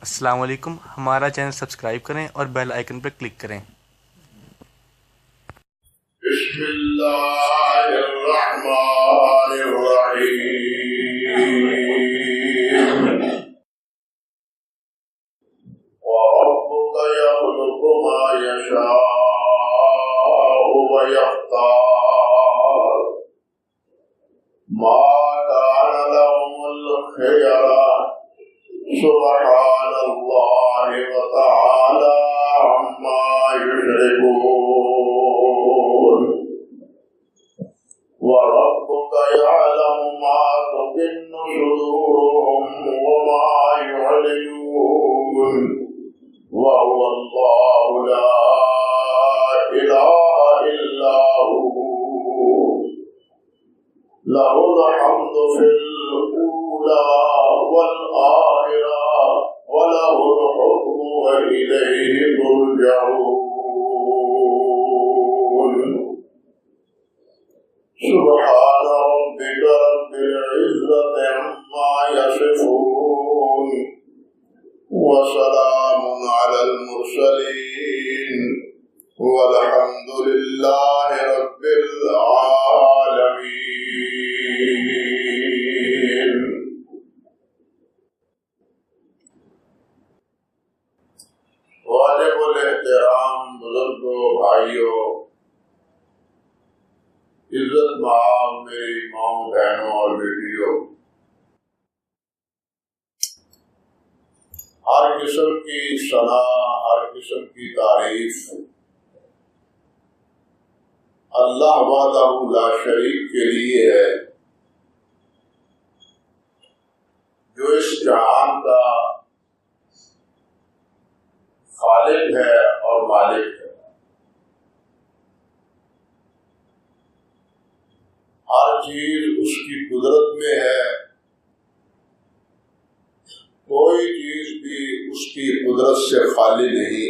السلام علیکم، ہمارا چینل سبسکرایب کریں اور بیل آئیکن پر کلک کریں۔ بسم اللہ الرحمن الرحیم۔ وَرَبُّكَ يَخْلُقُ مَا يَشَاءُ وَيَخْتَارُ مَا كَانَ لَهُمُ الْخِيَرَةُ سبحان اللہ وتعالی عما یشرکون۔ وَرَبُّكَ يَعْلَمُ مَا تُكِنُّ صُدُورُهُمْ وَمَا يُعْلِنُونَ وَهُوَ اللَّهُ لَا إِلَهَ إِلَّا هُوَ لَهُ الْحَمْدُ فِي الْأُولَى وَالْآخِرَةِ وَلَهُ الْحُكْمُ وَإِلَيْهِ تُرْجَعُونَ۔ سبحان ربك رب العزة عما يصفون وسلام على المرسلين والحمد لله رب العالمين۔ واجب الاحترام بزرگوں، بھائیوں، عزت مآب میری ماؤں، بہنوں اور بیٹیوں، ہر قسم کی ثنا، ہر قسم کی تعریف اللہ وحدہ لا شریک کے لیے ہے، جو اس جہان کا خالق ہے اور مالک ہے۔ ہر چیز اس کی قدرت میں ہے، کوئی چیز بھی اس کی قدرت سے خالی نہیں،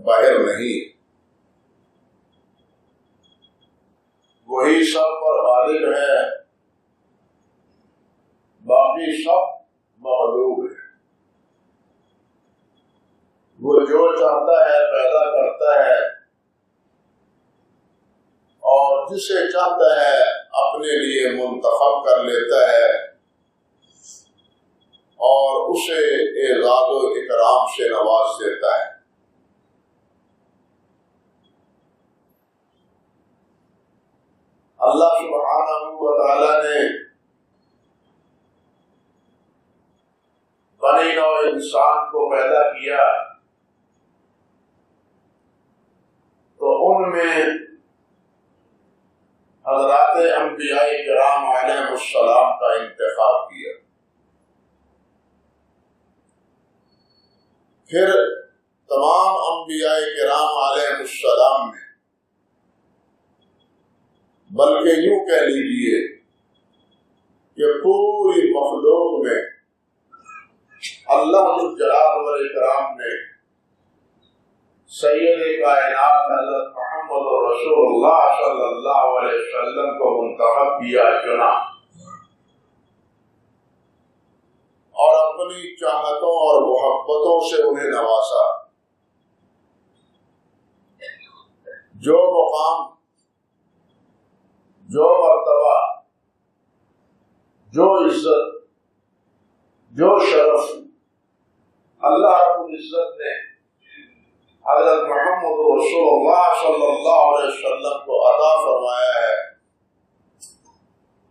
باہر نہیں۔ وہی سب پر غالب ہے، باقی سب مغلوب ہے۔ وہ جو چاہتا ہے پیدا کرتا ہے، اور جسے چاہتا ہے اپنے لیے منتخب کر لیتا ہے، اور اسے اعزاز و اکرام سے نواز دیتا ہے۔ اللہ سبحانہ و تعالی نے بنی نوع انسان کو پیدا کیا تو ان میں حضرات انبیاء کرام علیہ السلام کا انتخاب کیا۔ پھر تمام انبیاء کرام علیہ السلام نے، بلکہ یوں کہہ لیجیے کہ پوری مخلوق میں اللہ جلال والاکرام نے سید کائنات حضرت محمد رسول اللہ صلی اللہ علیہ وسلم کو منتخب کیا، چنا، اور اپنی چاہتوں اور محبتوں سے انہیں نوازا۔ جو مقام، جو مرتبہ، جو عزت، جو شرف اللہ رب العزت نے حضرت محمد رسول اللہ صلی اللہ علیہ وسلم کو عطا فرمایا ہے،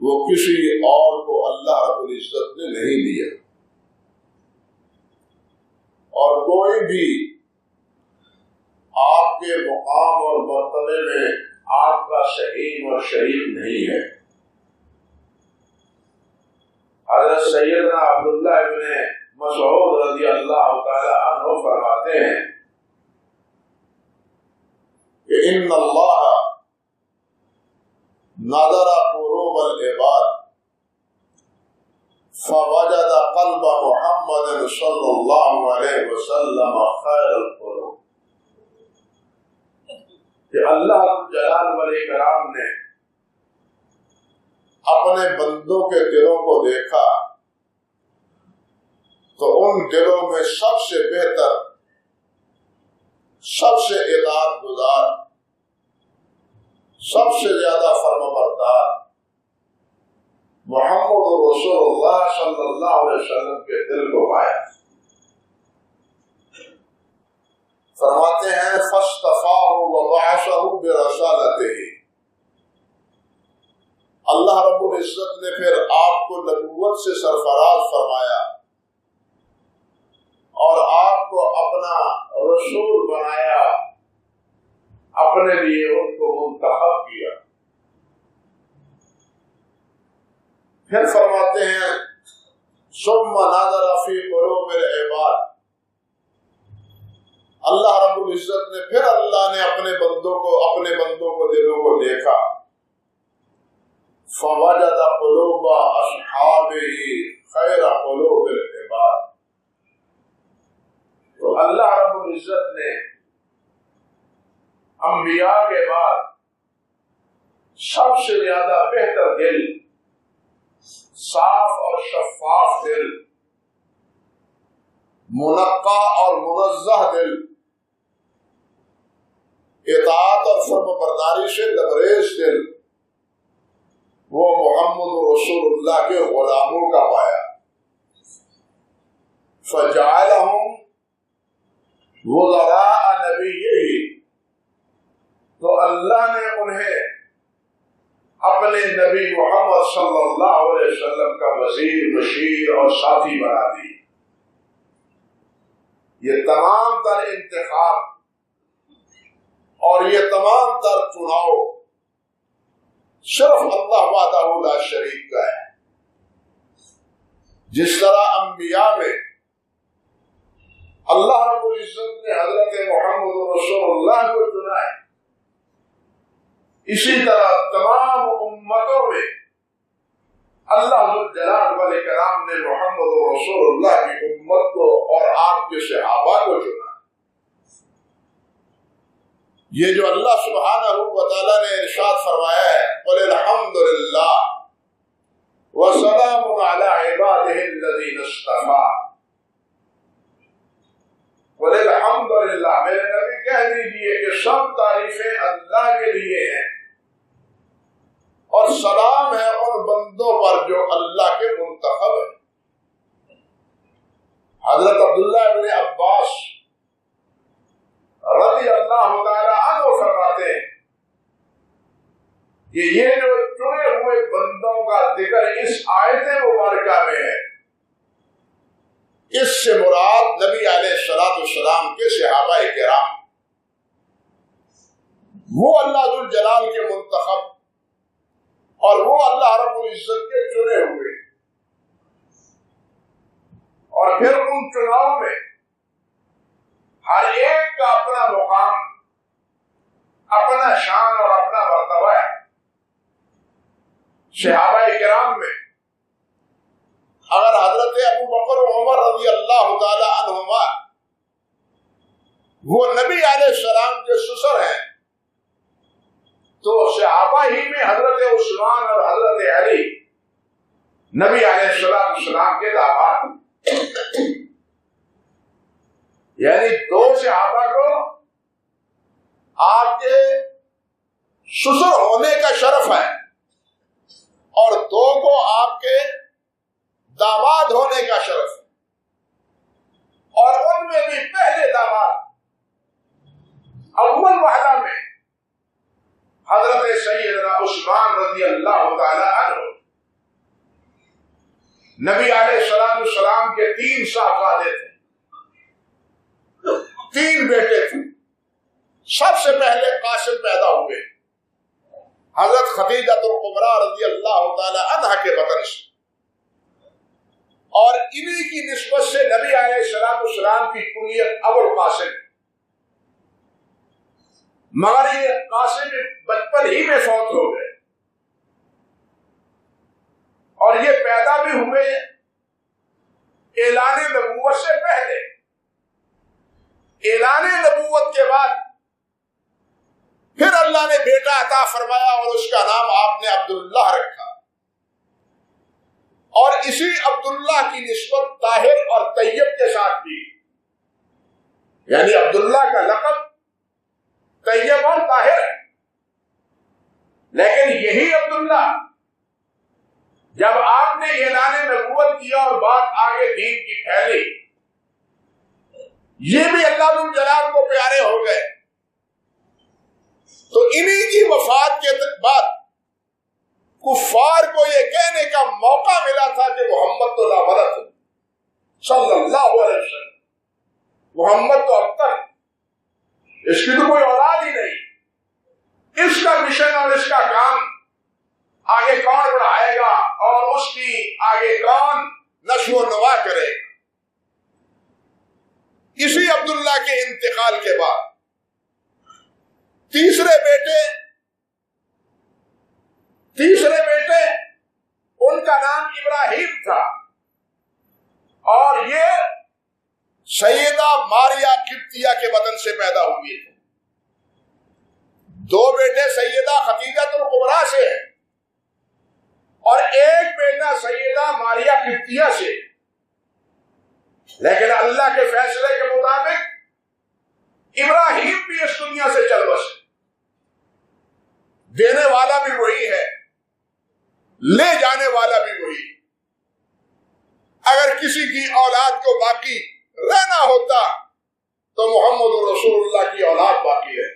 وہ کسی اور کو اللہ رب العزت نے نہیں دیا۔ اور کوئی بھی آپ کے مقام اور مرتبے میں آپ کا شہید اور شریک نہیں ہے۔ حضرت سیدنا عبداللہ ابن مسعود رضی اللہ تعالی عنہ فرماتے ہیں کہ ان اللہ نظر قلوب العباد فوجد قلب محمد صلی اللہ علیہ وسلم خیر القلوب، کہ اللہ رب جلال والاکرام نے اپنے بندوں کے دلوں کو دیکھا تو ان دلوں میں سب سے بہتر، سب سے اطاعت گزار، سب سے زیادہ فرمانبردار محمد رسول اللہ صلی اللہ علیہ وسلم کے دل کو پایا۔ فرماتے ہیں فاصطفاہ وبعثہ برسالتہ، اللہ رب العزت نے پھر آپ کو نبوت سے سرفراز فرمایا اور آپ کو اپنا رسول بنایا، اپنے لیے ان کو منتخب کیا۔ پھر فرماتے ہیں ثم نظر فی قلوب العباد، اللہ رب العزت نے پھر اللہ نے اپنے بندوں کو دلوں کو دیکھا، فوجد قلوب اصحابہ خیر قلوب العباد، تو اللہ رب العزت نے انبیاء کے بعد سب سے زیادہ بہتر دل، صاف اور شفاف دل، منقی اور منزہ دل، اطاعت اور فرمانبرداری سے لبریز دل، وہ محمد رسول اللہ کے غلاموں کا پایا۔ فجعلہم وزراء نبیہ، تو اللہ نے انہیں اپنے نبی محمد صلی اللہ علیہ وسلم کا وزیر، بشیر اور ساتھی بنا دی۔ یہ تمام تر انتخاب اور یہ تمام تر چناؤ صرف اللہ وحدہ لا شریک کا ہے۔ جس طرح انبیاء میں اللہ رب العزت نے حضرت محمد رسول اللہ کو چنا ہے، اسی طرح تمام امتوں میں اللہ ذوالجلال والاکرام نے محمد رسول اللہ کی امت کو اور آپ کے صحابہ کو چنا۔ یہ جو اللہ سبحانہ و تعالیٰ نے ارشاد فرمایا ہے قل الحمد للہ وسلام علی عبادہ الذین اصطفیٰ، قل الحمد للہ، میرے نبی کہہ دیجئے کہ سب تعریفیں اللہ کے لیے ہیں اور سلام ہے ان بندوں پر جو اللہ کے منتخب ہیں۔ حضرت عبداللہ ابن عباس رضی اللہ تعالی عنہ فرماتے ہیں کہ یہ جو چنے ہوئے بندوں کا ذکر اس آیت مبارکہ میں ہے، اس سے مراد نبی علیہ الصلوۃ والسلام کے صحابہ کرام، وہ اللہ ذوالجلال کے منتخب اور وہ اللہ رب العزت کے چنے ہوئے، اور پھر ان چناؤں میں ہر ایک کا اپنا مقام، اپنا شان اور اپنا مرتبہ ہے۔ صحابہ کرام میں اگر حضرت ابو بکر و عمر رضی اللہ تعالی عنہما وہ نبی علیہ السلام کے سسر ہیں، تو صحابہ ہی میں حضرت عثمان اور حضرت علی نبی علیہ السلام کے داماد، یعنی دو صحابہ کو آپ کے سسر ہونے کا شرف ہے اور دو کو آپ کے داماد ہونے کا شرف ہے، اور ان میں بھی پہلے داماد اول وحدہ میں حضرت سیدنا عثمان رضی اللہ تعالی عنہ، نبی علیہ السلام کے 3 صاحبزادے تھے، 3 بیٹے تھے۔ سب سے پہلے قاسم پیدا ہوئے حضرت خدیجہ الکبریٰ رضی اللہ تعالی عنہ کے بطن سے، اور انہی کی نسبت سے نبی علیہ السلام کی کنیت ابو القاسم، مگر یہ قاسم بچپن ہی میں فوت ہو گئے، اور یہ پیدا بھی ہوئے اعلان نبوت سے پہلے۔ اعلان نبوت کے بعد پھر اللہ نے بیٹا عطا فرمایا اور اس کا نام آپ نے عبداللہ رکھا، اور اسی عبداللہ کی نسبت طاہر اور طیب کے ساتھ بھی، یعنی عبداللہ کا لقب طیب اور طاہر ہے، لیکن یہی عبداللہ جب آپ نے اعلان نبوت کیا اور بات آگے دین کی پھیلی، یہ بھی اللہ ذو الجلال کو پیارے ہو گئے۔ تو انہی کی وفات کے بعد کفار کو یہ کہنے کا موقع ملا تھا کہ محمد تو لا ولد صلی اللہ علیہ وسلم، محمد تو اب تک اس کی تو کوئی اولاد ہی نہیں، اس کا مشن اور اس کا کام آگے کون بڑھائے گا اور اس کی آگے کون نشو و نما کرے گا۔ اسی عبداللہ کے انتقال کے بعد تیسرے بیٹے ان کا نام ابراہیم تھا، اور یہ سیدہ ماریہ قبطیہ کے بدن سے پیدا ہوئے تھے۔ دو بیٹے سیدہ خدیجہ الکبریٰ سے ہیں اور ایک بیٹا سیدہ ماریہ قبطیہ سے، لیکن اللہ کے فیصلے کے مطابق ابراہیم بھی اس دنیا سے چل بسے۔ دینے والا بھی وہی ہے، لے جانے والا بھی وہی۔ اگر کسی کی اولاد کو باقی رہنا ہوتا تو محمد رسول اللہ کی اولاد باقی ہے۔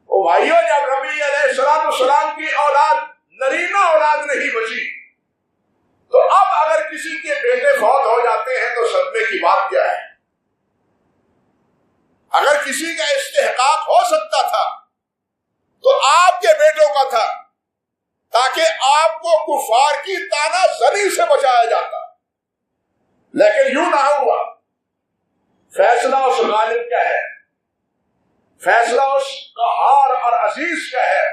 او بھائیو، جب نبی علیہ السلام کی اولاد نرینہ اولاد نہیں بچی، تو اب اگر کسی کے بیٹے فوت ہو جاتے ہیں تو صدمے کی بات کیا ہے؟ اگر کسی کا استحقاق ہو سکتا تھا تو آپ کے بیٹوں کا تھا، تاکہ آپ کو کفار کی تانا زنی سے بچایا جاتا، لیکن یوں نہ ہوا۔ فیصلہ اس غالب کا ہے، فیصلہ اس قہار اور عزیز کا ہے،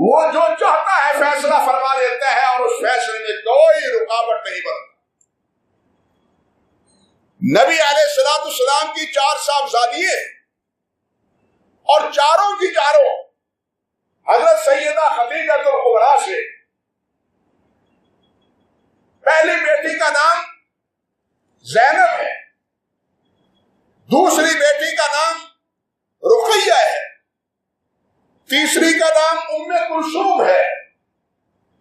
وہ جو چاہتا ہے فیصلہ فرما دیتا ہے اور اس فیصلے میں کوئی رکاوٹ نہیں بنتا۔ نبی علیہ السلام کی 4 صاحبزادیاں اور چاروں کی چاروں حضرت سیدہ خدیجہ الکبریٰ سے۔ پہلی بیٹی کا نام زینب ہے، دوسری بیٹی کا نام رقیہ ہے، تیسری کا نام ام کلثوم ہے،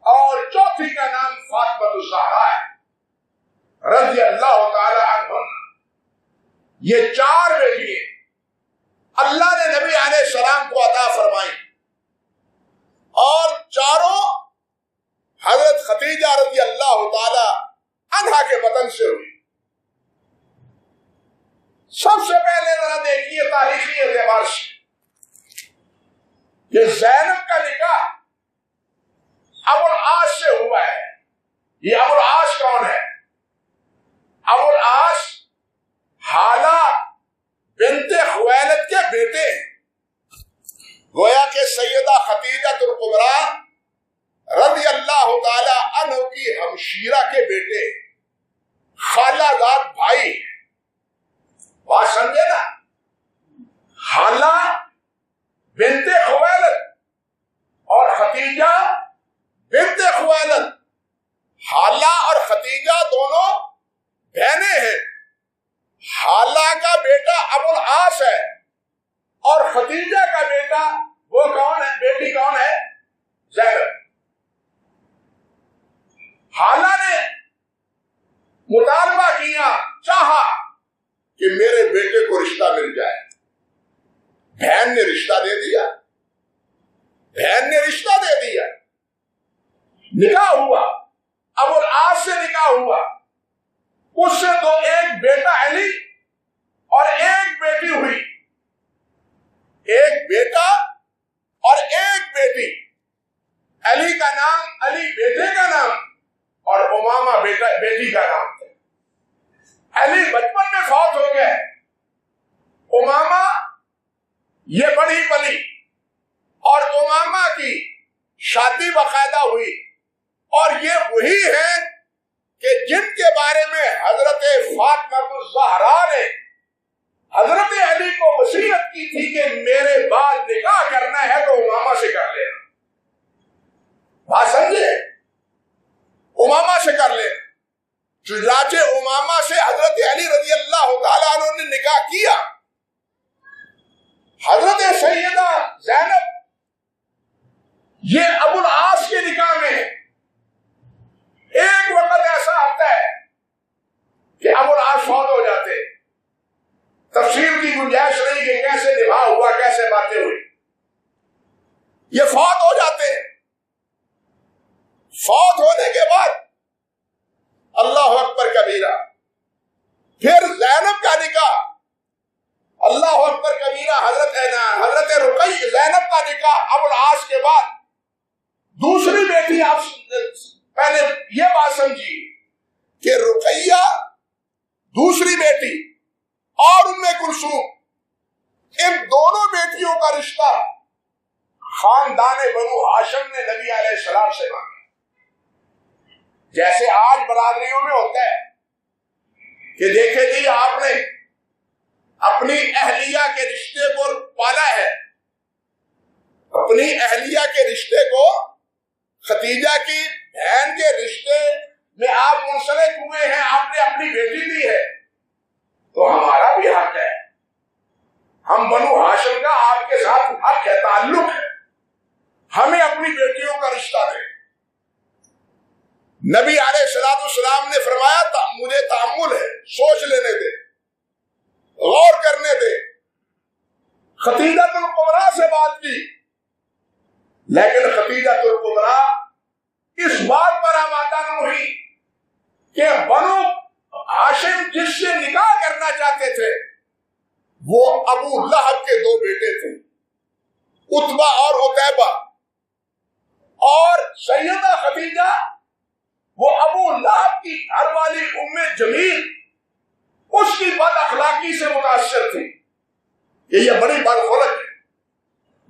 اور چوتھی کا نام فاطمہ الزہرا ہے رضی اللہ تعالی عنہ۔ یہ 4 بیٹیاں اللہ نے نبی علیہ السلام کو عطا فرمائی، اور چاروں حضرت خدیجہ رضی اللہ تعالی عنہا کے بدن سے ہوئی۔ سب سے پہلے ذرا دیکھیے تاریخی اعتبار سے کہ زینب کا نکاح ابو العاص سے ہوا ہے۔ یہ ابو العاص کون ہے؟ ابو العاص حالہ بنت خویلد کے بیٹے ہیں۔ گویا کہ سیدہ خدیجہ الکبریٰ رضی اللہ تعالی عنہ کی ہمشیرہ کے بیٹے، خالہ زاد بھائی۔ بات سمجھے نا، حالہ بنت خویلد اور خدیجہ بنت خویلد، حالہ اور خدیجہ دونوں بہنیں ہیں۔ حالہ کا بیٹا ابو العاص ہے اور خدیجہ کا بیٹا وہ کون ہے؟ بیٹی کون ہے؟ زینب۔ حالہ نے مطالبہ کیا، چاہا کہ میرے بیٹے کو رشتہ مل جائے۔ بہن نے رشتہ دے دیا، بہن نے رشتہ دے دیا، نکاح ہوا، ابو العاص سے نکاح ہوا۔ اس سے تو ایک بیٹا علی اور ایک بیٹی ہوئی، ایک بیٹا اور ایک بیٹی۔ علی کا نام علی بیٹے کا نام اور امامہ بیٹی کا نام تھا۔ علی بچپن میں فوت ہو گئے، امامہ یہ بڑی پلی، اور امامہ کی شادی باقاعدہ ہوئی، اور یہ وہی ہیں کہ جن کے بارے میں حضرت فاطمہ الزہرا نے حضرت علی کو وصیت کی تھی کہ میرے بعد نکاح کرنا ہے تو امامہ سے کر لینا۔ بات سمجھے؟ سے کر لینا۔ چنانچہ امامہ سے حضرت علی رضی اللہ تعالیٰ عنہ نے نکاح کیا۔ حضرت سیدہ زینب یہ ابو العاص کے نکاح میں ہے۔ ایک وقت ایسا آتا ہے کہ ابو العاص فوت ہو جاتے، تفسیر کی گنجائش نہیں کہ کیسے نباہ ہوا، کیسے باتیں ہوئی، یہ فوت ہو جاتے ہیں۔ فوت ہونے کے بعد اللہ اکبر کبیرہ، پھر زینب کا نکاح، اللہ اکبر کبیرہ، حضرت رقیہ زینب کا نکاح ابو العاص کے بعد دوسری بیٹی۔ آپ پہلے یہ بات سمجھیے کہ رقیہ دوسری بیٹی اور ام کلثوم، ان دونوں بیٹیوں کا رشتہ خاندان بنو ہاشم نے نبی علیہ السلام سے مانگا۔ جیسے آج برادریوں میں ہوتا ہے کہ دیکھیں جی آپ نے اپنی اہلیہ کے رشتے کو پالا ہے، اپنی اہلیہ کے رشتے کو، ختیجہ کی بہن کے رشتے میں آپ منسلک ہوئے ہیں، آپ نے اپنی بیٹی دی ہے، تو ہمارا بھی حق ہے، ہم بنو ہاشم کا آپ کے ساتھ حق ہے، تعلق ہے، ہمیں اپنی بیٹیوں کا رشتہ دیں۔ نبی علیہ السلام نے فرمایا تھا مجھے تأمل ہے، سوچ لینے دے، غور کرنے دے۔ خطیجہ الکبریٰ سے بات کی، لیکن خطیجہ الکبریٰ اس بات پر آمادہ نہ ہوئی کہ بنو ہاشم جس سے نکاح کرنا چاہتے تھے وہ ابو لہب کے دو بیٹے تھے، عتبہ اور عتیبہ، اور سیدہ خدیجہ وہ ابو لہب کی گھر والی ام جمیل، اس کی بد اخلاقی سے متاثر تھی کہ یہ بڑی بدخلق ہے،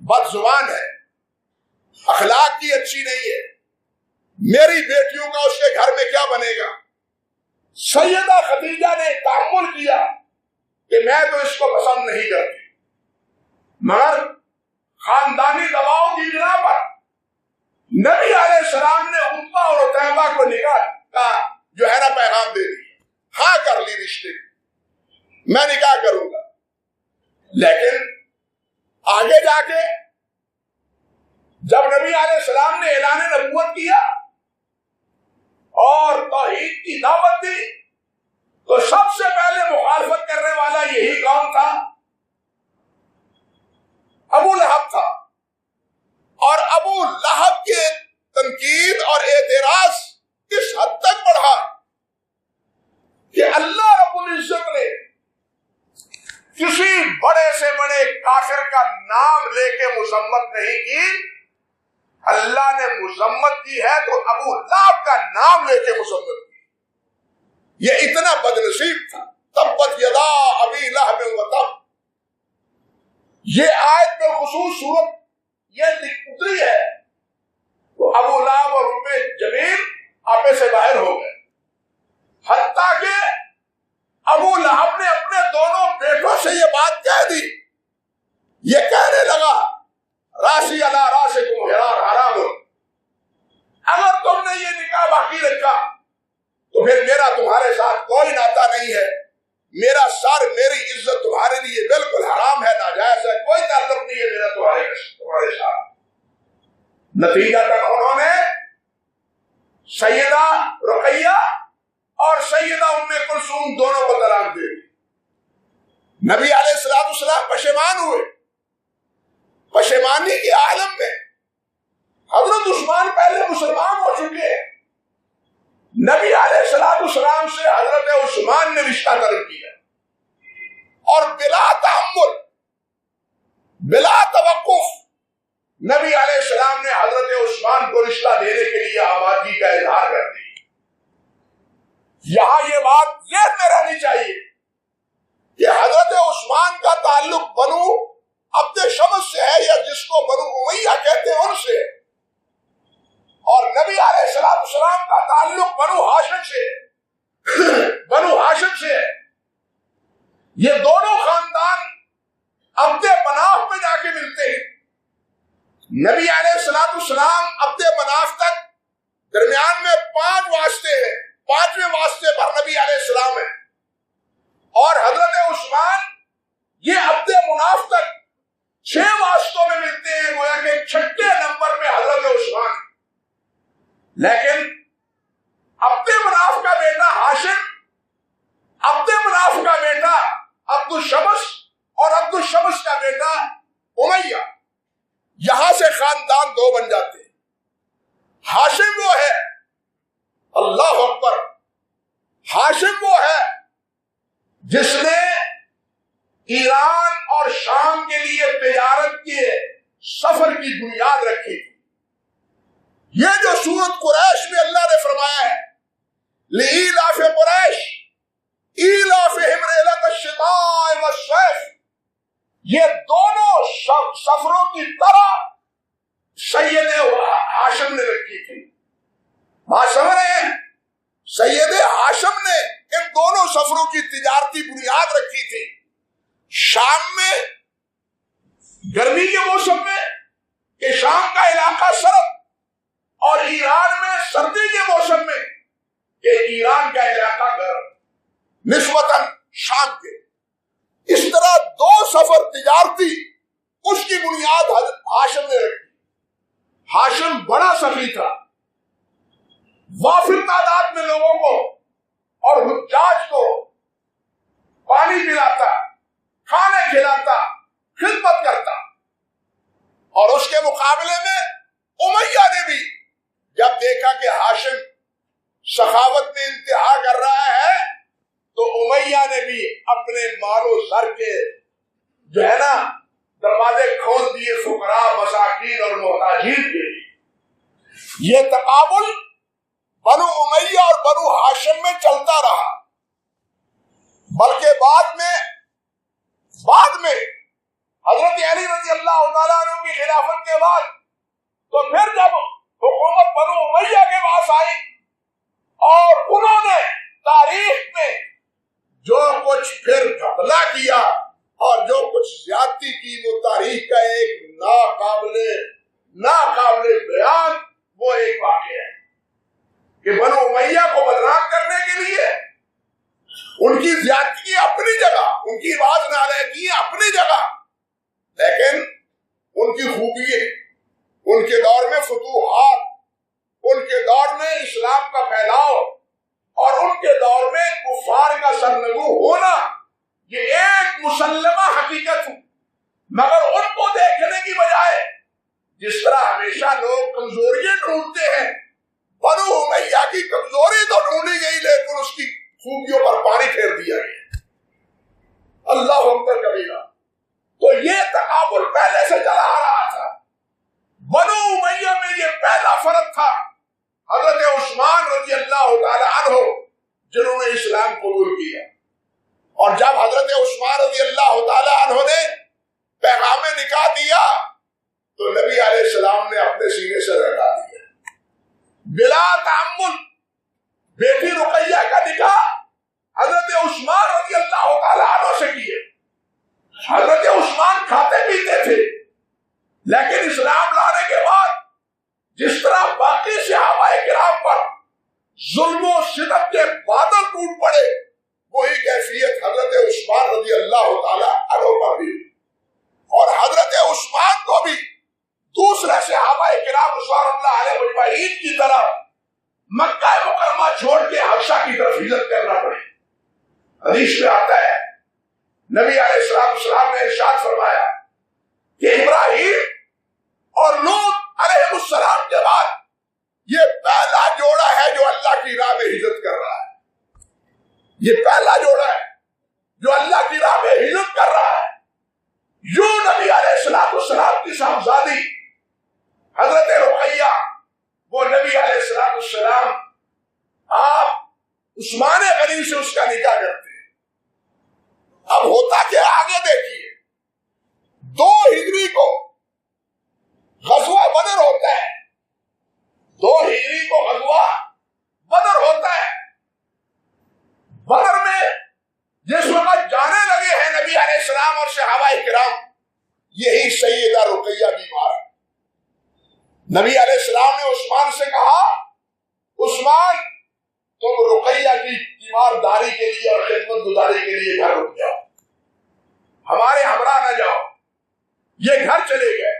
بد زبان ہے، اخلاق کی اچھی نہیں ہے، میری بیٹیوں کا اس کے گھر میں کیا بنے گا۔ سیدہ خدیجہ نے تأمل کیا کہ میں تو اس کو پسند نہیں کرتی، مگر خاندانی دباؤ کی بنا پر نبی علیہ السلام نے عتبہ اور عتیبہ کو نکاح کا جو ہے نا پیغام دے دیا، ہاں کر لی رشتے، میں نکاح کروں گا۔ لیکن آگے جا کے جب نبی علیہ السلام نے اعلان نبوت کیا اور توحید کی دعوت دی تو سب سے پہلے مخالفت کرنے والا یہی کون تھا؟ ابو لہب تھا۔ اور ابو لہب کے تنقید اور اعتراض اس حد تک بڑھا کہ اللہ رب العزت نے کسی بڑے سے بڑے کافر کا نام لے کے مذمت نہیں کی، اللہ نے مذمت کی ہے تو ابو لہب کا نام لے کے مذمت کی۔ یہ اتنا بدنصیب تھا۔ تبت یدا ابی لہب وتب، یہ آیت بالخصوص صورت یہ اتری ہے تو ابو لہب اور ام جمیل آپے سے باہر ہو گئے، حتیٰ کہ ابو لہب نے اپنے دونوں بیٹوں سے یہ بات کہہ دی، یہ کہنے لگا راسی علی راسکم حرام، اگر تم نے یہ نکاح باقی رکھا تو پھر میرا تمہارے ساتھ کوئی ناتا نہیں ہے، میرا سر، میری عزت تمہارے لیے بالکل حرام ہے، ناجائز ہے، کوئی تعلق نہیں ہے میرا تمہارے ساتھ۔ نتیجہ تک انہوں نے سیدہ رقیہ اور سیدہ ام کلثوم دونوں کو طلاق دے دی۔ نبی علیہ السلام پشیمان ہوئے، پشیمانی کے عالم میں حضرت عثمان پہلے مسلمان ہو چکے ہیں، نبی علیہ السلام سے حضرت عثمان نے رشتہ طلب کیا اور بلا تحمل، بلا توقف نبی علیہ السلام نے حضرت عثمان کو رشتہ دینے کے لیے آمادگی کا اظہار کر دی۔ یہاں یہ بات ذہن میں رہنی چاہیے کہ حضرت عثمان کا تعلق بنو عبد شمس سے ہے، یا جس کو بنو امیہ کہتے ہیں ان سے، اور نبی علیہ السلام کا تعلق بنو ہاشم سے، بنو ہاشم سے ہے۔ یہ دونوں خاندان عبد مناف میں جا کے ملتے ہیں۔ نبی علیہ السلام عبد مناف تک درمیان میں 5 واسطے ہیں، 5ویں واسطے پر نبی علیہ السلام ہے، اور حضرت عثمان یہ عبد مناف تک 6 واسطوں میں ملتے ہیں، گویا کہ 6 نمبر میں حضرت عثمان۔ لیکن عبد مناف کا بیٹا ہاشم، عبد مناف کا بیٹا عبد الشمس، اور عبد الشمس کا بیٹا امیہ، یہاں سے خاندان 2 بن جاتے ہیں۔ ہاشم وہ ہے، اللہ اکبر، ہاشم وہ ہے جس نے ایران اور شام کے لیے تجارت کے سفر کی بنیاد رکھی تھی۔ یہ جو سورت قریش میں اللہ نے فرمایا ہے لإیلاف قریش ایلافہم رحلۃ الشتاء والصیف، یہ دونوں سفروں کی طرح سید ہاشم نے رکھی تھی۔ بات سمجھ رہے ہیں؟ سید ہاشم نے ان دونوں سفروں کی تجارتی بنیاد رکھی تھی۔ شام میں گرمی کے موسم میں کہ شام کا علاقہ سرد، اور ایران میں سردی کے موسم میں کہ ایران کا علاقہ گرم نسبتاً شام کے۔ اس طرح 2 سفر تجارتی اس کی بنیاد ہاشم نے رکھی۔ ہاشم بڑا سخی تھا، وافر تعداد میں لوگوں کو اور حجاج کو پانی پلاتا، کھانے کھلاتا، خدمت کرتا۔ اور اس کے مقابلے میں امیہ نے بھی جب دیکھا کہ ہاشم سخاوت میں انتہا کر رہا ہے تو امیہ نے بھی اپنے مال و زر کے جو ہے نا دروازے کھول دیے فقراء، مساکین اور محتاجین کے لیے۔ یہ تقابل بنو امیہ اور بنو ہاشم میں چلتا رہا، بلکہ بعد میں حضرت علی رضی اللہ تعالیٰ عنہ کی خلافت کے بعد تو پھر جب حکومت بنو امیہ کے پاس آئی اور انہوں نے تاریخ میں جو کچھ پھر گھپلا کیا اور جو کچھ زیادتی کی، وہ تاریخ کا ایک ناقابل بیان وہ ایک واقعہ ہے کہ بنو امیہ کو بدنام کرنے کے لیے ان کی زیادتی اپنی جگہ، ان کی باز نالائقی اپنی جگہ، لیکن ان کی خوبی ہے، ان کے دور میں فتوحات، ان کے دور میں اسلام کا پھیلاؤ اور ان کے دور میں کفار کا سرنگو ہونا، یہ ایک مسلمہ حقیقت ہے۔ مگر ان کو دیکھنے کی بجائے جس طرح ہمیشہ لوگ کمزوریاں ڈھونڈتے ہیں، بنو امیہ کی کمزوری تو ڈھونڈی گئی لیکن اس کی خوبیوں پر پانی پھیر دیا گیا۔ اللہ اکبر کبیرہ۔ تو یہ تقابل پہلے سے چلا آ رہا تھا۔ بنو امیہ میں یہ پہلا فرق تھا حضرت عثمان رضی اللہ تعالی عنہ جنہوں نے اسلام قبول کیا، اور جب حضرت عثمان رضی اللہ تعالی عنہ نے پیغام نکاح دیا تو نبی علیہ السلام نے اپنے سینے سے لگا دیا بلا تعمل۔ بیٹی رقیہ کا نکاح حضرت عثمان رضی اللہ تعالی عنہ سے کیے۔ حضرت عثمان کھاتے پیتے تھے، لیکن اسلام لانے کے بعد جس طرح باقی صحابہ کرام پر ظلم و ستم کے بادل ٹوٹ پڑے، وہی کیفیت حضرت عثمان رضی اللہ تعالی عنہ پر بھی، اور حضرت عثمان کو بھی دوسرے صحابہ کرام رضوان اللہ علیہ اجمعین کی طرح مکہ مکرمہ چھوڑ کے حبشہ کی طرف ہجرت کرنا پڑے۔ حدیث میں آتا ہے نبی علیہ السلام نے ارشاد فرمایا کہ ابراہیم اور لوط علیہ السلام کے بعد یہ پہلا جوڑا ہے جو اللہ کی راہ میں ہجرت کر رہا ہے۔ یہ پہلا جوڑا ہے جو اللہ کی راہ میں ہجرت کر رہا ہے۔ یوں نبی علیہ السلام کی صاحبزادی حضرت رقیہ، وہ نبی علیہ السلام آپ عثمان غنی سے اس کا نکاح کرتے ہیں۔ اب ہوتا کیا آگے دیکھیے، 2 ہجری کو غزوہ بدر ہوتا ہے، 2 ہجری کو غزوہ بدر ہوتا ہے۔ بدر میں جس وقت جانے لگے ہیں نبی علیہ السلام اور صحابہ کرام، یہی سیدہ رقیہ بیمار ہے۔ نبی علیہ السلام نے عثمان سے کہا عثمان تم رقیہ کی تیمارداری کے لیے اور خدمت گزاری کے لیے گھر رک جاؤ، ہمارے ہمراہ نہ جاؤ۔ یہ گھر چلے گئے،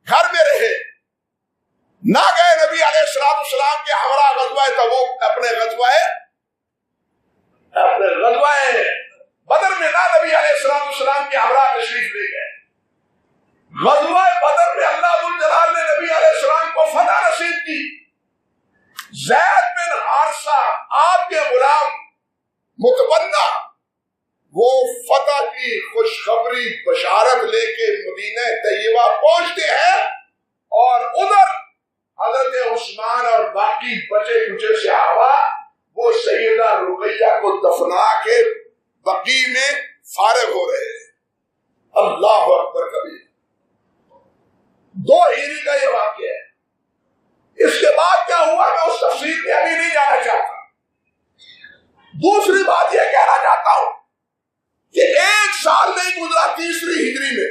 گھر میں رہے، نہ گئے نبی علیہ السلام کے ہمراہ غزوہ تبوک، اپنے غزوہ بدر میں نہ نبی علیہ السلام کے ہمراہ تشریف لے گئے۔ غزوہ بدر میں اللہ ذوالجلال نے نبی علیہ السلام کو فتح نصیب کی۔ زید بن حارثہ آپ کے غلام متبنہ وہ فتح کی خوشخبری بشارت لے کے مدینہ طیبہ پہنچتے ہیں، اور ادھر حضرت عثمان اور باقی بچے کچے صحابہ وہ سیدہ رقیہ کو دفنا کے بقیع میں فارغ ہو رہے ہیں۔ اللہ اکبر کبیر۔ 2 ہجری کا یہ واقعہ ہے۔ اس کے بعد کیا ہوا میں اس تفصیل میں ابھی نہیں جانا چاہتا۔ دوسری بات یہ کہنا چاہتا ہوں کہ 1 سال نہیں گزرا 3 ہجری میں،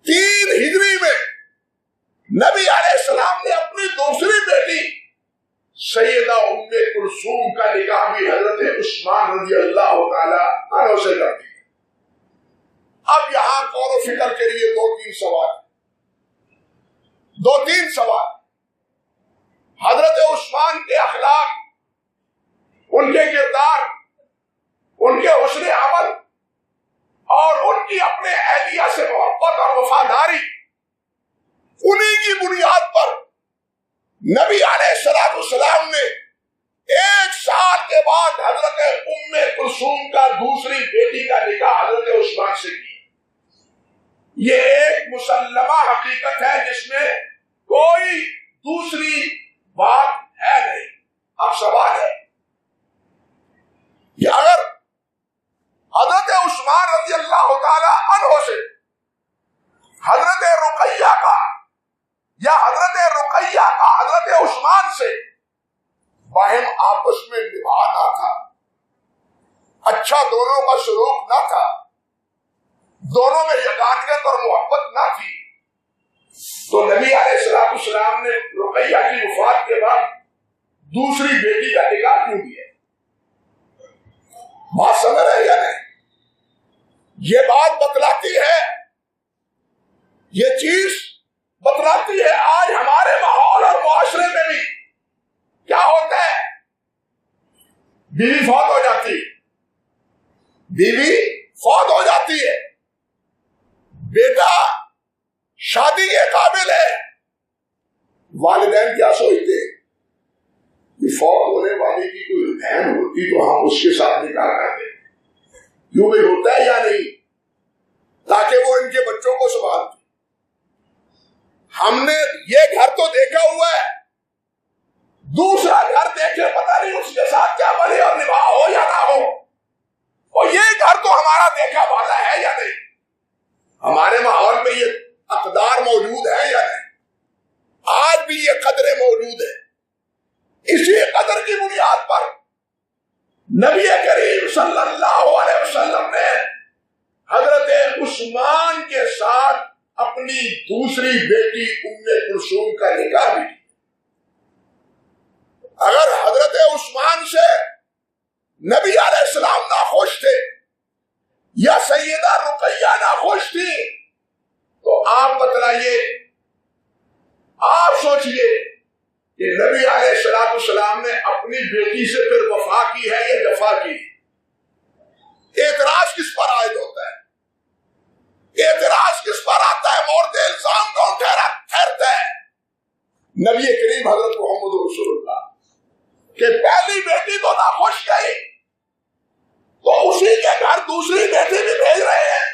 3 ہجری میں نبی علیہ السلام نے اپنی دوسری بیٹی سیدہ ام کلثوم کا نکاح بھی حضرت عثمان رضی اللہ تعالی عنہ سے کر دیا۔ اب یہاں غور و فکر کے لیے 2-3 سوال۔ حضرت عثمان کے اخلاق، ان کے کردار، ان کے حسن عمل اور ان کی اپنے اہلیہ سے محبت اور وفاداری، انہی کی بنیاد پر نبی علیہ السلام نے 1 سال کے بعد حضرت ام کلثوم کا دوسری بیٹی کا نکاح حضرت عثمان سے کیا۔ یہ ایک مسلمہ حقیقت ہے جس میں کوئی دوسری بات ہے نہیں۔ اب سوال ہے کہ اگر حضرت عثمان رضی اللہ تعالی عنہ سے حضرت رقیہ کا یا حضرت رقیہ کا حضرت عثمان سے باہم آپس میں نبھا نہ تھا، اچھا دونوں کا سلوک نہ تھا، دونوں میں یگانگت اور محبت نہ تھی، تو نبی علیہ السلام نے رقیہ کی وفات کے بعد دوسری بیٹی کا نکاح کیوں دیا؟ بات سمجھ رہے یا نہیں؟ یہ بات بتلاتی ہے، یہ چیز بتلاتی ہے آج ہمارے ماحول اور معاشرے میں بھی کیا ہوتا ہے۔ بیوی فوت ہو جاتی ہے، بیٹا شادی کے قابل ہے، والدین کیا سوچتے ہیں کہ فوت ہونے والی کی کوئی بہن ہوتی تو ہم اس کے ساتھ نکاح کرتے، کیوں بھائی ہوتا ہے یا نہیں، تاکہ وہ ان کے بچوں کو سنبھالتی۔ ہم نے یہ گھر تو دیکھا ہوا ہے، دوسرا گھر دیکھے پتہ نہیں اس کے ساتھ کیا بنے اور نباہ ہو یا نہ ہو، اور یہ گھر تو ہمارا دیکھا والا ہے یا نہیں، ہمارے ماحول میں یہ اقدار موجود ہے یا نہیں، آج بھی یہ قدریں موجود ہیں۔ اسی قدر کی بنیاد پر نبی کریم صلی اللہ علیہ وسلم نے حضرت عثمان کے ساتھ اپنی دوسری بیٹی ام کلثوم کا نکاح بھی کیا۔ اگر حضرت عثمان سے نبی علیہ السلام ناخوش تھے یا سیدہ رقیہ ناخوش تھی تو آپ بتلائیے، آپ سوچئے کہ نبی علیہ السلام نے اپنی بیٹی سے پھر وفا کی ہے یا جفا کی؟ اعتراض کس پر عائد ہوتا ہے؟ اعتراض کس پر آتا ہے؟ مورد الزام کون ٹھہرتا ہے؟ نبی کریم حضرت محمد رسول اللہ کہ پہلی بیٹی تو ناخوش گئی تو اسی کے گھر دوسری بیٹی بھی بھیج رہے ہیں،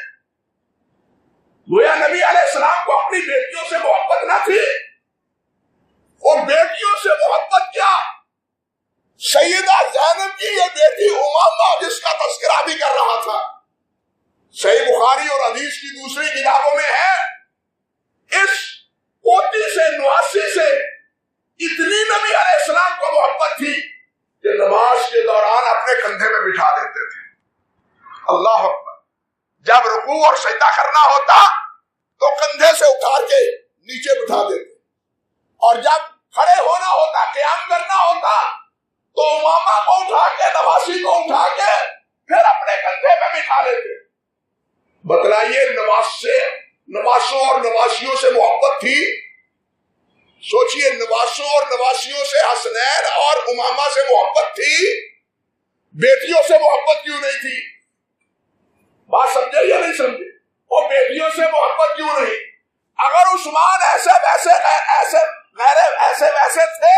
گویا نبی علیہ السلام کو اپنی بیٹیوں سے محبت نہ تھی، اور بیٹیوں سے محبت کیا، سیدہ زینب کی یہ بیٹی امامہ جس کا تذکرہ بھی کر رہا تھا، صحیح بخاری اور حدیث کی دوسری کتابوں میں ہے، اس پوتی سے نواسی سے اتنی نبی علیہ السلام کو محبت تھی کہ نماز کے دوران اپنے کندھے میں بٹھا دیتے تھے۔ اللہ اکبر، جب رکوع اور سجدہ کرنا ہوتا تو کندھے سے اٹھا کے نیچے بٹھا دیتے، اور جب کھڑے ہونا ہوتا، قیام کرنا ہوتا، تو امامہ کو اٹھا کے، نواسی کو اٹھا کے پھر اپنے کندھے پہ بٹھا لیتے۔ بتلائیے نواسوں اور نواسیوں سے محبت تھی؟ سوچئے نواسوں اور نواسیوں سے، حسنین اور امامہ سے محبت تھی، بیٹیوں سے محبت کیوں نہیں تھی؟ بات سمجھے یا نہیں سمجھے؟ وہ بیٹیوں سے محبت کیوں نہیں؟ اگر عثمان ایسے ویسے تھے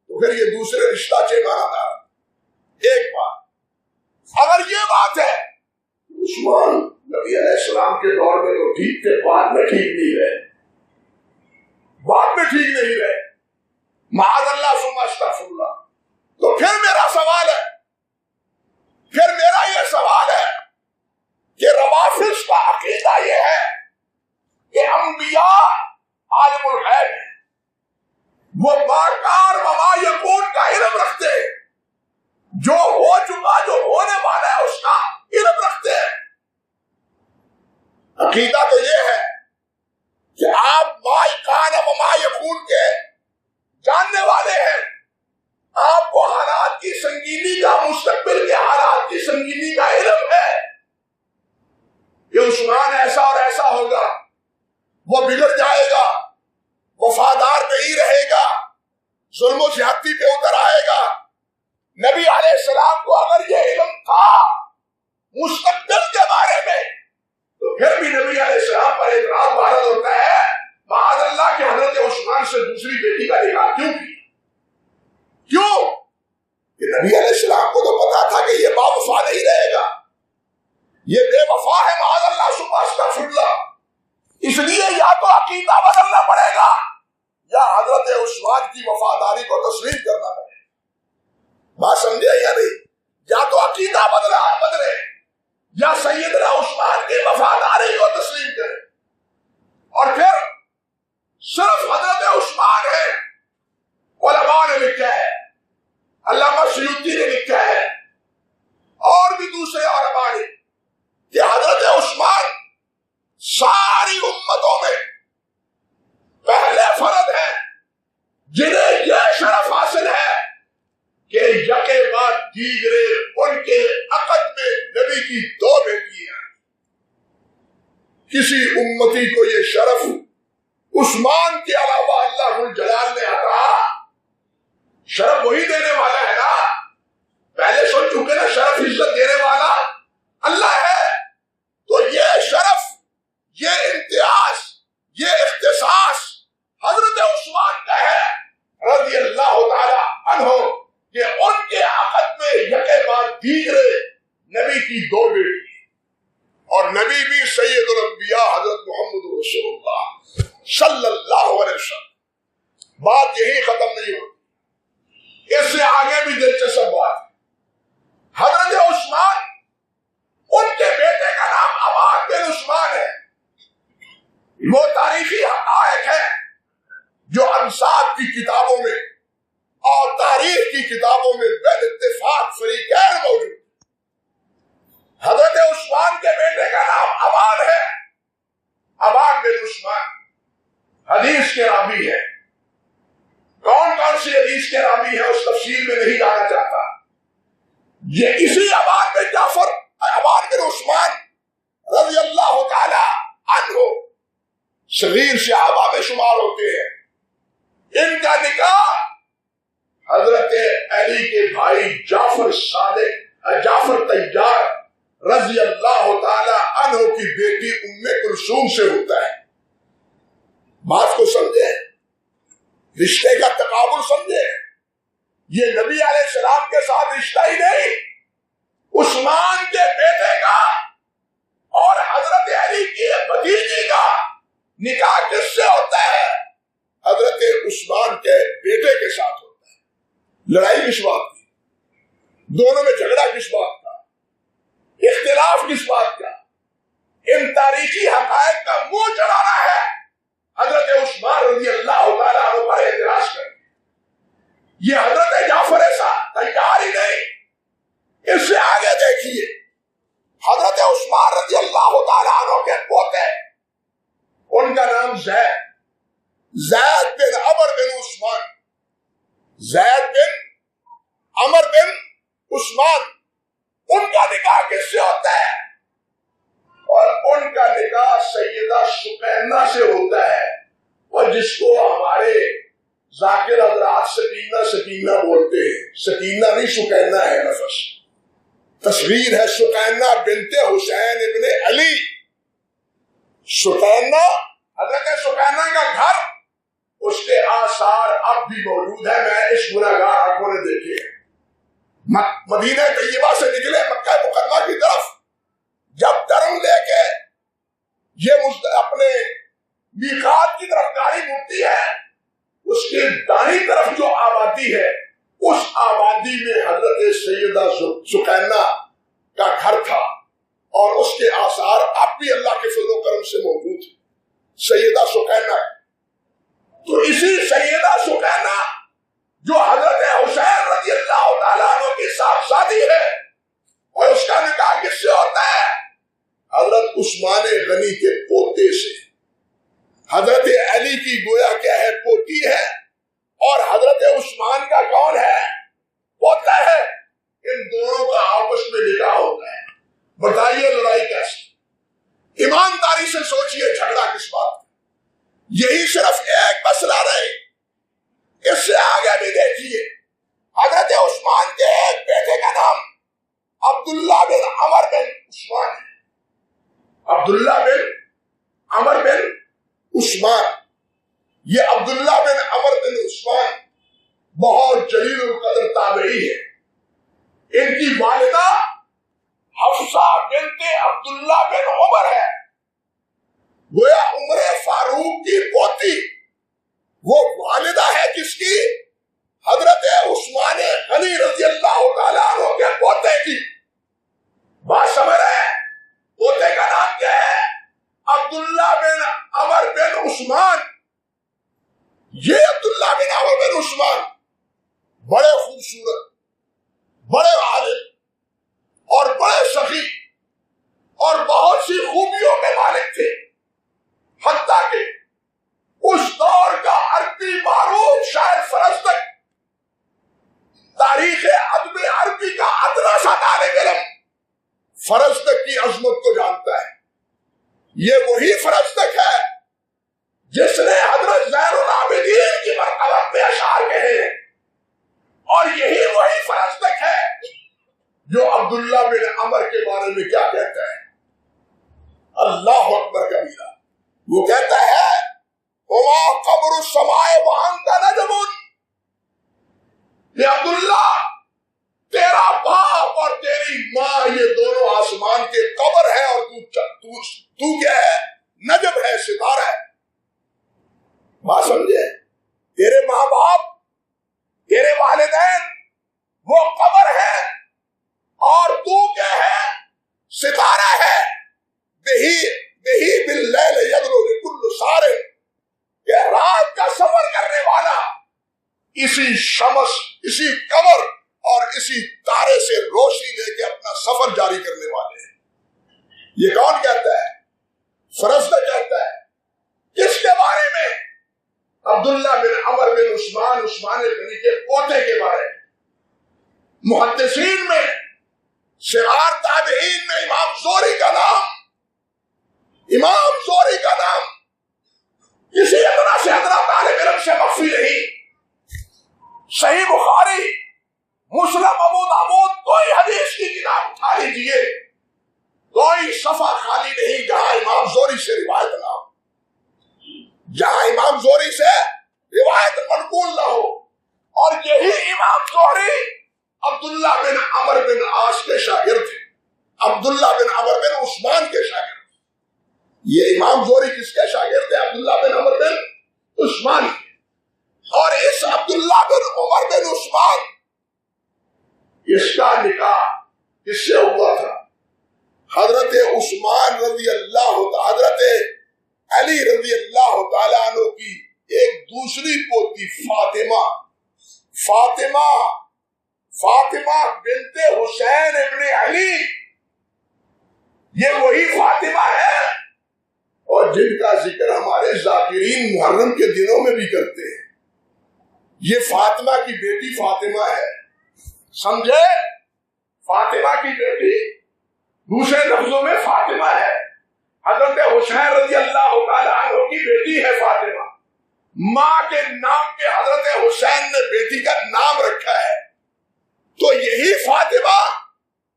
تو پھر یہ دوسرے رشتہ چمانا تھا۔ ایک بات، اگر یہ بات ہے عثمان نبی علیہ السلام کے دور میں تو ٹھیک تھے، بعد میں ٹھیک نہیں رہے، معاذ اللہ ثم استغفر اللہ، تو پھر میرا سوال ہے، پھر میرا یہ سوال ہے کہ روافض کا عقیدہ یہ ہے کہ انبیاء عالم الغیب ہیں، وہ باکار وما یکون کا علم رکھتے ہیں، جو ہو چکا، جو ہونے والا ہے اس کا علم رکھتے ہیں۔ عقیدہ تو یہ ہے کہ آپ ما کان وما یکون کے جاننے والے ہیں، آپ کو حالات کی سنگینی کا، مستقبل کے حالات کی سنگینی کا علم ہے کہ عثمان ایسا اور ایسا ہوگا، وہ بگڑ جائے گا، وفادار نہیں رہے گا، ظلم و زیادتی پہ اتر آئے گا۔ نبی علیہ السلام کو اگر یہ علم تھا مستقبل کے بارے میں تو پھر بھی نبی علیہ السلام پر اعتراض وارد ہوتا ہے، معاذ اللہ کہ حضرت عثمان سے دوسری بیٹی کا نکاح کیوں کیوں؟ کہ نبی علیہ السلام کو تو پتا تھا کہ یہ با وفا نہیں رہے گا، یہ بے وفا ہے، معاذ اللہ ثم استغفر اللہ۔ اس لیے یا تو عقیدہ بدلنا پڑے گا یا حضرت عثمان کی وفاداری کو تسلیم کرنا پڑے گا۔ بات سمجھے یا نہیں؟ یا تو عقیدہ بدلے یا سیدنا عثمان کی وفاداری کو تسلیم کرے، اور پھر صرف حضرت عثمان ہے، علماء نے لکھا ہے، علامہ سیوطی نے لکھا ہے، اور بھی دوسرے علماء نے، کہ حضرت عثمان ساری امتوں میں پہلے فرد ہیں جنہیں یہ شرف حاصل ہے کہ یکے بعد دیگرے ان کے عقد میں نبی کی 2 بیٹی ہیں۔ کسی امتی کو یہ شرف عثمان کے علاوہ اللہ الجلال نے عطا، شرف وہی دینے والا ہے نا، پہلے سن چکے نا، شرف عزت دینے والا اللہ ہے، تو یہ شرف، یہ امتیاز، یہ اختصاص حضرت عثمان کا ہے رضی اللہ تعالی عنہ، کہ ان کے عقد میں یکے بعد دیگرے نبی کی 2 بیٹی، اور نبی بھی سید الانبیاء حضرت محمد رسول اللہ صلی اللہ علیہ وسلم۔ بات یہی ختم نہیں ہوتی، اس سے آگے بھی دلچسپ بات ہے۔ حضرت عثمان، ان کے بیٹے کا نام عمار بن عثمان ہے، وہ تاریخی حقائق ہے جو انساب کی کتابوں میں اور تاریخ کی کتابوں میں بال اتفاق فریقین موجود۔ حضرت عثمان کے بیٹے کا نام عمار ہے، عمار بن عثمان حدیث کے راوی ہے۔ کون کون سی حدیث کے راوی ہے اس تفصیل میں نہیں جانا چاہتا۔ یہ اسی عمار بن جعفر، عمار بن عثمان رضی اللہ تعالی عنہ صغیر صحابہ میں شمار ہوتے ہیں۔ ان کا نکاح حضرت علی کے بھائی جعفر صادق، جعفر طیار رضی اللہ تعالی عنہ کی بیٹی ام کلثوم سے ہوتا ہے۔ بات کو سمجھے، رشتے کا تقابل سمجھے، یہ نبی علیہ السلام کے ساتھ رشتہ ہی نہیں، عثمان کے بیٹے کا اور حضرت علی کی بھتیجی کا نکاح کس سے ہوتا ہے؟ حضرت عثمان کے بیٹے کے ساتھ ہوتا ہے۔ لڑائی کس بات کی؟ دونوں میں جھگڑا کس بات کا؟ اختلاف کس بات کا؟ ان تاریخی حقائق کا منہ چڑھانا ہے حضرت عثمان رضی اللہ تعالیٰ عنہ پر اعتراض کر۔ یہ حضرت جعفر ایسا تیار ہی نہیں، اس سے آگے دیکھیے، حضرت عثمان رضی اللہ تعالیٰ عنہ کے پوتے، ان کا نام زید بن عمر بن عثمان زید بن عمر بن عثمان، ان کا نکاح کس سے ہوتا ہے؟ اور ان کا نکاح سیدہ سکینہ سے ہوتا ہے، اور جس کو ہمارے ذاکر حضرات سکینہ بولتے ہیں. سکینہ نہیں سکینہ ہے لفظ، تصویر ہے سکینہ بنت حسین ابن علی. سکینہ حضرت سکینہ کا گھر، اس کے آثار اب بھی موجود ہیں. میں اس گناہگار آنکھوں نے دیکھے ہیں. مدینہ طیبہ سے نکلے مکہ مکرمہ کی طرف، جب ٹرن لے کے یہ اپنے میقات کی طرف گاڑی مڑتی ہے، اس کے دائیں طرف جو آبادی ہے، اس آبادی میں حضرت سیدہ سکینہ کا گھر تھا، اور اس کے آثار اب بھی اللہ کے فضل و کرم سے موجود ہیں. سیدہ سکینہ، تو اسی سیدہ سکینہ جو حضرت حسین رضی اللہ تعالیٰ عنہ کے ساتھ شادی ہے، اور اس کا نکاح کس سے ہوتا ہے؟ حضرت عثمان غنی کے پوتے سے. حضرت علی کی گویا کیا ہے؟ پوتی ہے، اور حضرت عثمان کا کون ہے؟ پوتا ہے. ان دونوں کا آپس میں نکاح ہوتا ہے. بتائیے لڑائی کیسی؟ ایمانداری سے سوچئے جھگڑا کس بات؟ یہی صرف ایک مسئلہ رہے، اس سے آگے بھی دیکھیے. حضرت عثمان کے ایک بیٹے کا نام عبداللہ بن عمر بن عثمان ہے. عبداللہ بن عمر بن عثمان، یہ عبداللہ بن عمر بن عثمان بہت جلیل القدر تابعی ہے. ان کی والدہ حفصہ بنت عبداللہ بن عمر ہے، گویا عمر فاروق کی پوتی. وہ والدہ ہے کس کی؟ حضرت عثمان غنی رضی اللہ تعالیٰ عنہ کے پوتے کی. بات سمجھ رہے ہیں؟ پوتے کا نام کیا ہے؟ عبداللہ بن عمر بن عثمان. یہ عبداللہ بن عمر بن عثمان بڑے خوبصورت، بڑے عالم اور بڑے سخی اور بہت سی خوبیوں کے مالک تھے. حتیٰ کہ اس دور کا عربی معروف شاعر فرزدق، تاریخ ادب عربی کا ادنا سا طالب علم فرزدق کی عظمت کو جانتا ہے. یہ وہی فرزدق ہے جس نے حضرت زین العابدین کی مرتبہ میں اشعار کہے ہیں، اور یہی وہی فرزدق ہے جو عبداللہ بن عمر کے بارے میں کیا کہتا ہے؟ اللہ اکبر کبیرہ. وہ کہتا ہے وما قبر السماء وانت نجم، کہ عبداللہ تیرا باپ اور تیری ماں یہ دونوں آسمان کے قبر ہے، اور تو کیا ہے؟ نجم ہے، ستارہ ہے. بات سمجھے؟ تیرے ماں باپ، تیرے والدین وہ قبر ہے، اور تو کیا ہے؟ ستارہ ہے. بہی باللیل یدلو لکل سارے، کہ رات کا سفر کرنے والا اسی شمس، اسی قمر اور اسی تارے سے روشنی لے کے اپنا سفر جاری کرنے والے ہیں. یہ کون کہتا ہے؟ فرزدق کہتا ہے. کس کے بارے میں؟ عبداللہ بن عمر بن عثمان، عثمان غنی کے پوتے کے بارے میں. محدثین میں، صغار تابعین میں امام زہری کا نام کسی ادنا سے ادنا طالب علم سے مخفی نہیں. صحیح بخاری، مسلم، ابو داؤد، کوئی حدیث کی کتاب اٹھا لیجیے، کوئی صفحہ خالی نہیں جہاں امام زہری سے روایت نہ ہو، جہاں امام زہری سے روایت منقول نہ ہو. اور یہی امام زہری عبداللہ بن عمر بن عاص کے شاگرد تھے، عبداللہ بن عمر بن عثمان کے شاگرد. یہ امام زہری کس کے شاگرد ہے؟ عبداللہ بن عمر بن عثمان. اور اس عبداللہ بن عمر بن عثمان، اس کا نکاح کس سے ہوا تھا؟ حضرت عثمان رضی اللہ، حضرت علی رضی اللہ تعالیٰ عنہ کی ایک دوسری پوتی فاطمہ بنت حسین ابن علی. یہ وہی فاطمہ ہے اور جن کا ذکر ہمارے ذاکرین محرم کے دنوں میں بھی کرتے ہیں. یہ فاطمہ کی بیٹی فاطمہ ہے، سمجھے؟ فاطمہ کی بیٹی، دوسرے لفظوں میں فاطمہ ہے، حضرت حسین رضی اللہ تعالی عنہ کی بیٹی ہے فاطمہ۔ ماں کے نام پہ حضرت حسین نے بیٹی کا نام رکھا ہے، تو یہی فاطمہ،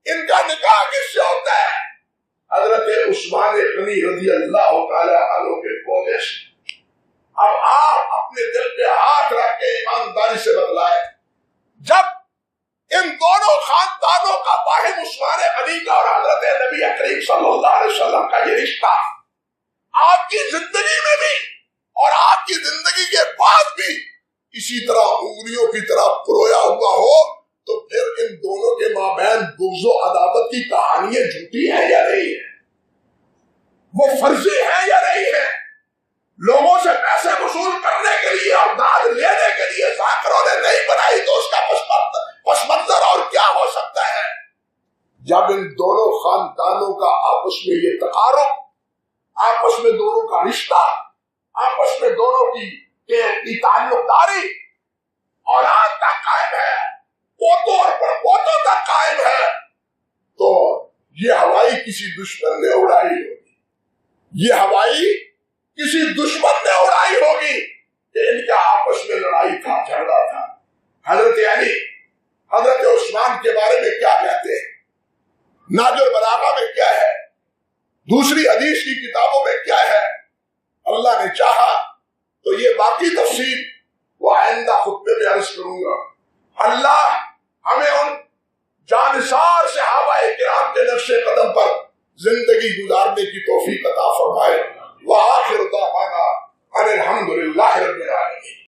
ان کا نکاح کس سے ہوتا ہے؟ حضرت عثمان غنی رضی اللہ تعالی عنہ کے پوتے سے۔ اب آپ اپنے دل پہ ہاتھ رکھ کے ایمانداری سے بتلائیں، جب ان دونوں خاندانوں کا باہم عثمان غنی کا اور حضرت نبی کریم صلی اللہ علیہ وسلم کا یہ رشتہ آپ کی زندگی میں بھی اور آپ کی زندگی کے بعد بھی اسی طرح انگلیوں کی طرح پرویا ہوا ہو، تو پھر ان دونوں کے مابین بغض و عداوت کی کہانیاں جھوٹی ہیں یا نہیں ہیں؟ وہ فرضی ہیں یا نہیں ہیں؟ لوگوں سے پیسے وصول کرنے کے لیے اور داد لینے کے لیے ذاکروں نے نہیں بنائی، تو اس کا پس منظر اور کیا ہو سکتا ہے؟ جب ان دونوں خاندانوں کا آپس میں یہ تقارب، آپس میں دونوں کا رشتہ، آپس میں دونوں کی تعلق داری اولاد تک قائم ہے، پوتوں اور پڑپوتوں تک قائم ہے، تو یہ ہوائی کسی دشمن نے اڑائی ہوگی، یہ ہوائی کسی دشمن نے اڑائی ہوگی کہ ان کا آپس میں لڑائی تھا، جھگڑا تھا۔ حضرت علی حضرت عثمان کے بارے میں کیا کہتے ہیں؟ ناج البلاغہ میں کیا ہے؟ دوسری حدیث کی کتابوں میں کیا ہے؟ اللہ نے چاہا تو یہ باقی تفصیل وہ آئندہ خطبے میں عرض کروں گا۔ اللہ ہمیں ان جانثار صحابہ کرام کے نقش قدم پر زندگی گزارنے کی توفیق عطا فرمائے۔ وآخر دعوانا ان الحمد للہ رب العالمین۔